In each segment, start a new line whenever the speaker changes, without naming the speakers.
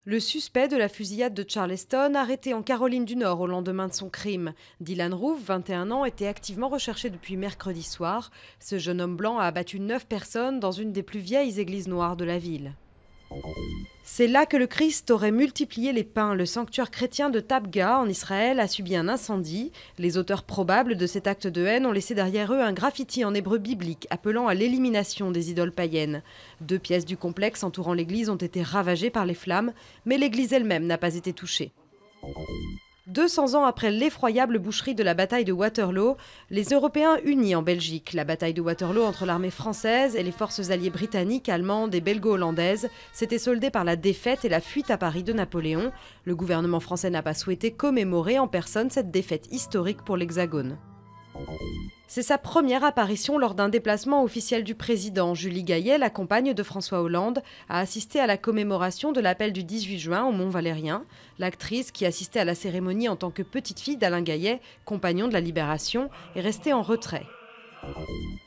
Le suspect de la fusillade de Charleston, arrêté en Caroline du Nord au lendemain de son crime. Dylan Roof, 21 ans, était activement recherché depuis mercredi soir. Ce jeune homme blanc a abattu 9 personnes dans une des plus vieilles églises noires de la ville. C'est là que le Christ aurait multiplié les pains. Le sanctuaire chrétien de Tabgha, en Israël, a subi un incendie. Les auteurs probables de cet acte de haine ont laissé derrière eux un graffiti en hébreu biblique appelant à l'élimination des idoles païennes. 2 pièces du complexe entourant l'église ont été ravagées par les flammes, mais l'église elle-même n'a pas été touchée. 200 ans après l'effroyable boucherie de la bataille de Waterloo, les Européens unis en Belgique. La bataille de Waterloo entre l'armée française et les forces alliées britanniques, allemandes et belgo-hollandaises s'était soldée par la défaite et la fuite à Paris de Napoléon. Le gouvernement français n'a pas souhaité commémorer en personne cette défaite historique pour l'Hexagone. C'est sa première apparition lors d'un déplacement officiel du président. Julie Gaillet, la compagne de François Hollande, a assisté à la commémoration de l'appel du 18 juin au Mont-Valérien. L'actrice, qui assistait à la cérémonie en tant que petite fille d'Alain Gaillet, compagnon de la Libération, est restée en retrait.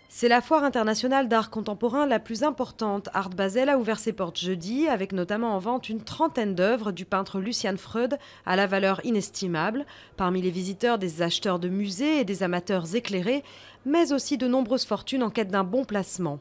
C'est la foire internationale d'art contemporain la plus importante. Art Basel a ouvert ses portes jeudi, avec notamment en vente une trentaine d'œuvres du peintre Lucian Freud à la valeur inestimable. Parmi les visiteurs, des acheteurs de musées et des amateurs éclairés, mais aussi de nombreuses fortunes en quête d'un bon placement.